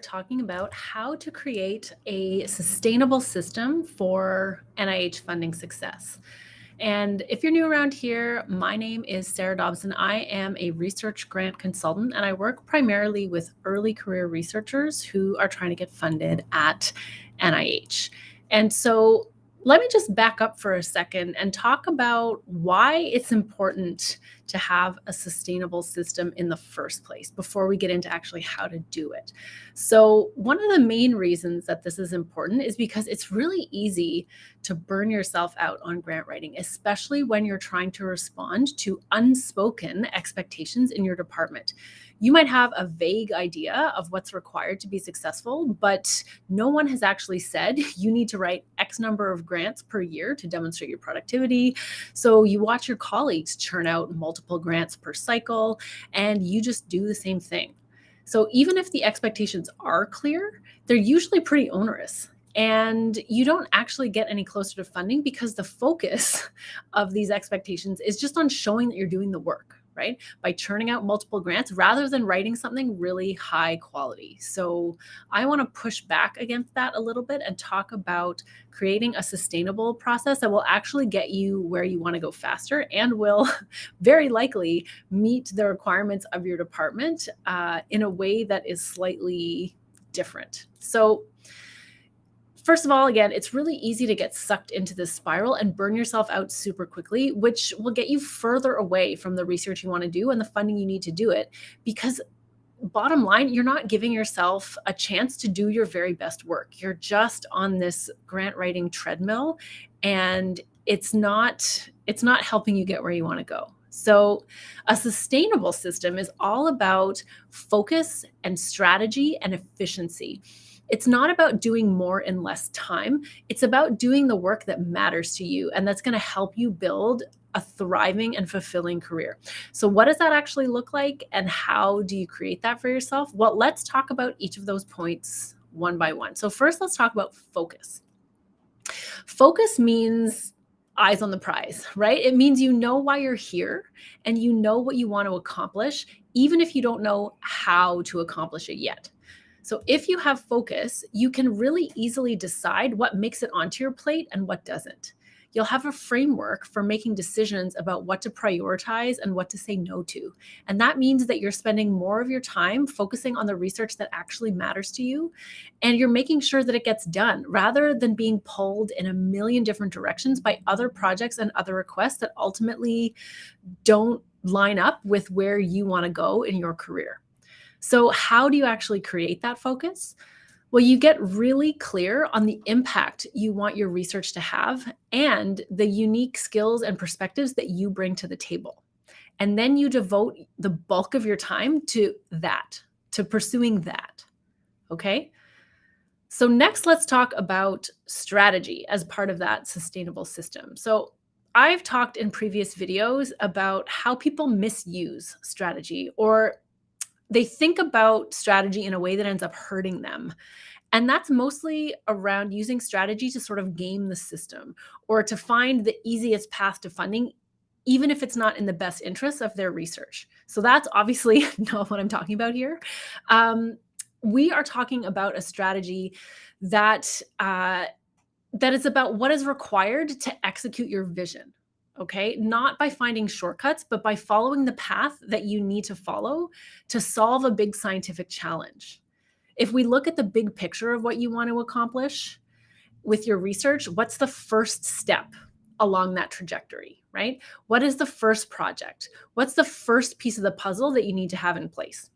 Talking about how to create a sustainable system for NIH funding success. And if you're new around here, my name is Sarah Dobson. I am a research grant consultant, and I work primarily with early career researchers who are trying to get funded at NIH. And so let me just back up for a second and talk about why it's important to have a sustainable system in the first place before we get into actually how to do it. So, one of the main reasons that this is important is because it's really easy to burn yourself out on grant writing, especially when you're trying to respond to unspoken expectations in your department. You might have a vague idea of what's required to be successful, but no one has actually said you need to write X number of grants per year to demonstrate your productivity. So you watch your colleagues churn out multiple grants per cycle, and you just do the same thing. So even if the expectations are clear, they're usually pretty onerous. And you don't actually get any closer to funding because the focus of these expectations is just on showing that you're doing the work, right? By churning out multiple grants rather than writing something really high quality. So I want to push back against that a little bit and talk about creating a sustainable process that will actually get you where you want to go faster and will very likely meet the requirements of your department in a way that is slightly different. So first of all, again, it's really easy to get sucked into this spiral and burn yourself out super quickly, which will get you further away from the research you want to do and the funding you need to do it. Because bottom line, you're not giving yourself a chance to do your very best work. You're just on this grant writing treadmill, and it's not helping you get where you want to go. So a sustainable system is all about focus and strategy and efficiency. It's not about doing more in less time. It's about doing the work that matters to you, and that's going to help you build a thriving and fulfilling career. So what does that actually look like, and how do you create that for yourself? Well, let's talk about each of those points one by one. So first, let's talk about focus. Focus means eyes on the prize, right? It means you know why you're here and you know what you want to accomplish, even if you don't know how to accomplish it yet. So if you have focus, you can really easily decide what makes it onto your plate and what doesn't. You'll have a framework for making decisions about what to prioritize and what to say no to. And that means that you're spending more of your time focusing on the research that actually matters to you, and you're making sure that it gets done rather than being pulled in a million different directions by other projects and other requests that ultimately don't line up with where you want to go in your career. So how do you actually create that focus? Well, you get really clear on the impact you want your research to have and the unique skills and perspectives that you bring to the table. And then you devote the bulk of your time to that, to pursuing that. Okay? So next, let's talk about strategy as part of that sustainable system. So I've talked in previous videos about how people misuse strategy, or they think about strategy in a way that ends up hurting them. And that's mostly around using strategy to sort of game the system or to find the easiest path to funding, even if it's not in the best interest of their research. So that's obviously not what I'm talking about here. We are talking about a strategy that is about what is required to execute your vision. Okay, not by finding shortcuts, but by following the path that you need to follow to solve a big scientific challenge. If we look at the big picture of what you want to accomplish with your research, what's the first step along that trajectory, right? What is the first project? What's the first piece of the puzzle that you need to have in place?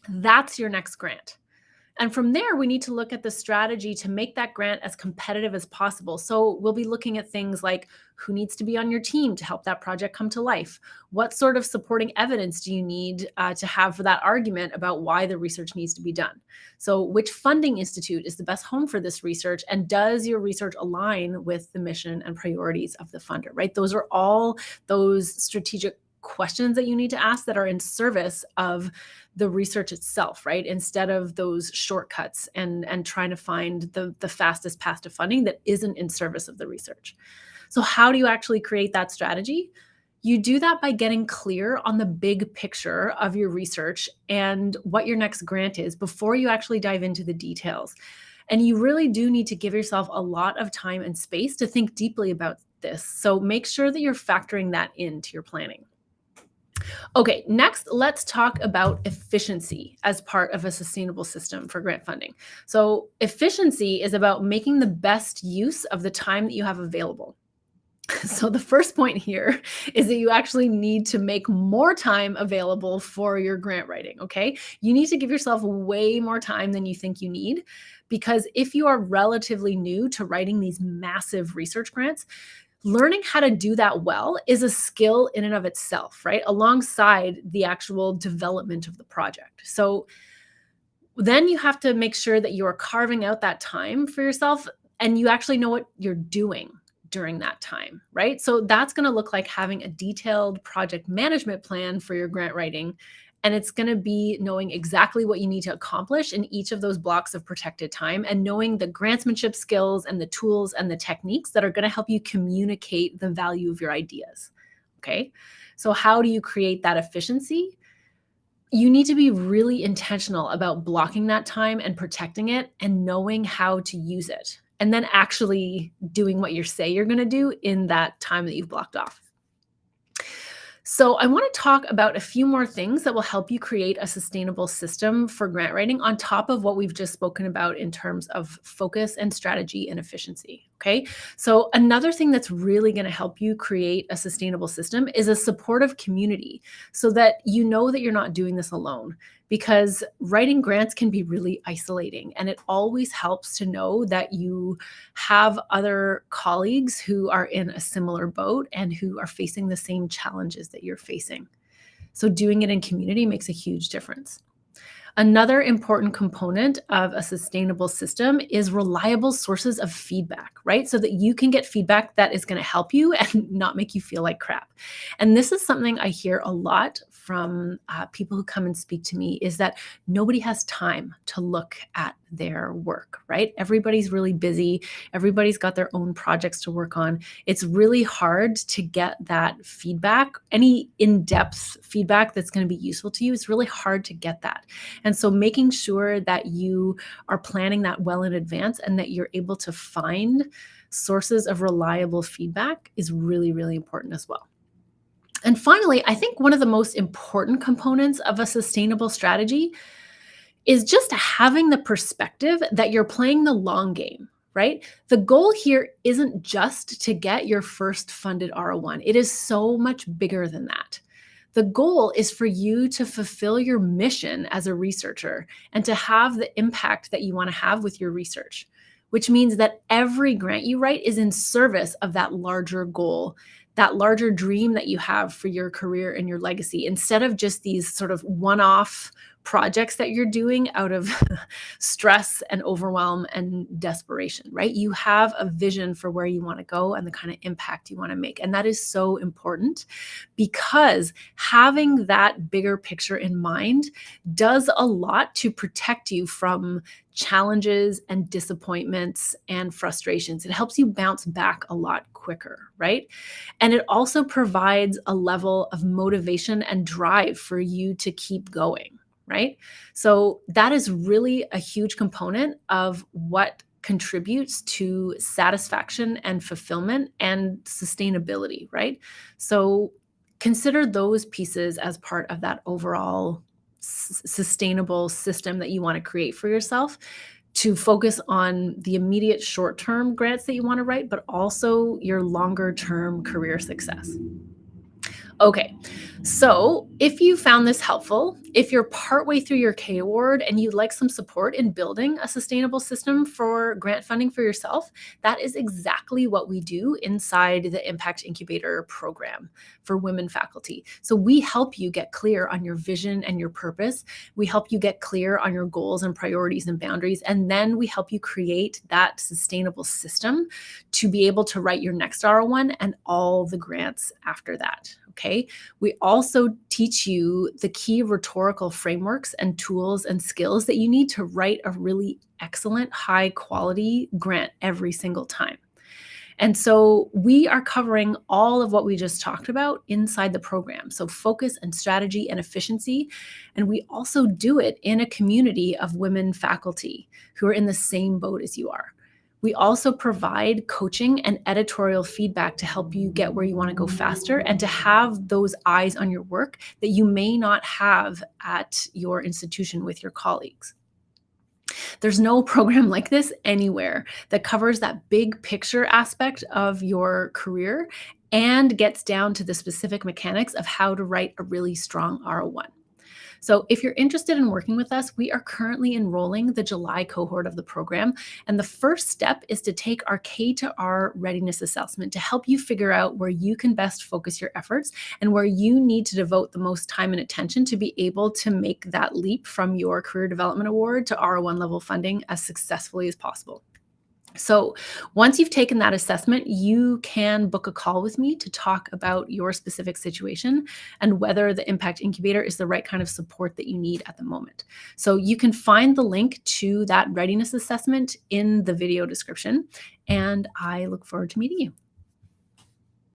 That's your next grant. And from there, we need to look at the strategy to make that grant as competitive as possible. So we'll be looking at things like who needs to be on your team to help that project come to life? What sort of supporting evidence do you need to have for that argument about why the research needs to be done? So which funding institute is the best home for this research? And does your research align with the mission and priorities of the funder, right? Those are all those strategic questions that you need to ask that are in service of the research itself, right? Instead of those shortcuts and trying to find the fastest path to funding that isn't in service of the research. So how do you actually create that strategy? You do that by getting clear on the big picture of your research and what your next grant is before you actually dive into the details. And you really do need to give yourself a lot of time and space to think deeply about this. So make sure that you're factoring that into your planning. Okay, next, let's talk about efficiency as part of a sustainable system for grant funding. So, efficiency is about making the best use of the time that you have available. So, the first point here is that you actually need to make more time available for your grant writing. Okay, you need to give yourself way more time than you think you need, because if you are relatively new to writing these massive research grants, learning how to do that well is a skill in and of itself, right? Alongside the actual development of the project. So then you have to make sure that you are carving out that time for yourself and you actually know what you're doing during that time, right? So that's going to look like having a detailed project management plan for your grant writing. And it's going to be knowing exactly what you need to accomplish in each of those blocks of protected time and knowing the grantsmanship skills and the tools and the techniques that are going to help you communicate the value of your ideas. Okay. So, how do you create that efficiency? You need to be really intentional about blocking that time and protecting it and knowing how to use it. And then actually doing what you say you're going to do in that time that you've blocked off. So, I want to talk about a few more things that will help you create a sustainable system for grant writing on top of what we've just spoken about in terms of focus and strategy and efficiency. Okay. So, another thing that's really going to help you create a sustainable system is a supportive community so that you know that you're not doing this alone. Because writing grants can be really isolating, and it always helps to know that you have other colleagues who are in a similar boat and who are facing the same challenges that you're facing. So doing it in community makes a huge difference. Another important component of a sustainable system is reliable sources of feedback, right? So that you can get feedback that is going to help you and not make you feel like crap. And this is something I hear a lot from people who come and speak to me, is that nobody has time to look at their work, right? Everybody's really busy. Everybody's got their own projects to work on. It's really hard to get that feedback, any in-depth feedback that's going to be useful to you. It's really hard to get that. And so making sure that you are planning that well in advance and that you're able to find sources of reliable feedback is really, really important as well. And finally, I think one of the most important components of a sustainable strategy is just having the perspective that you're playing the long game, right? The goal here isn't just to get your first funded R01. It is so much bigger than that. The goal is for you to fulfill your mission as a researcher and to have the impact that you want to have with your research, which means that every grant you write is in service of that larger goal, that larger dream that you have for your career and your legacy, instead of just these sort of one-off projects that you're doing out of stress and overwhelm and desperation, right? You have a vision for where you want to go and the kind of impact you want to make. And that is so important, because having that bigger picture in mind does a lot to protect you from challenges and disappointments and frustrations. It helps you bounce back a lot quicker, right? And it also provides a level of motivation and drive for you to keep going, right? So that is really a huge component of what contributes to satisfaction and fulfillment and sustainability, right? So consider those pieces as part of that overall sustainable system that you want to create for yourself, to focus on the immediate short-term grants that you want to write, but also your longer-term career success. Okay, so if you found this helpful, if you're partway through your K award and you'd like some support in building a sustainable system for grant funding for yourself, that is exactly what we do inside the Impact Incubator program for women faculty. So we help you get clear on your vision and your purpose. We help you get clear on your goals and priorities and boundaries. And then we help you create that sustainable system to be able to write your next R01 and all the grants after that. Okay. We also teach you the key rhetorical frameworks and tools and skills that you need to write a really excellent, high quality grant every single time. And so we are covering all of what we just talked about inside the program. So focus and strategy and efficiency. And we also do it in a community of women faculty who are in the same boat as you are. We also provide coaching and editorial feedback to help you get where you want to go faster and to have those eyes on your work that you may not have at your institution with your colleagues. There's no program like this anywhere that covers that big picture aspect of your career and gets down to the specific mechanics of how to write a really strong R01. So if you're interested in working with us, we are currently enrolling the July cohort of the program. And the first step is to take our K to R readiness assessment to help you figure out where you can best focus your efforts and where you need to devote the most time and attention to be able to make that leap from your career development award to R01 level funding as successfully as possible. So once you've taken that assessment, you can book a call with me to talk about your specific situation and whether the Impact Incubator is the right kind of support that you need at the moment. So you can find the link to that readiness assessment in the video description, and I look forward to meeting you.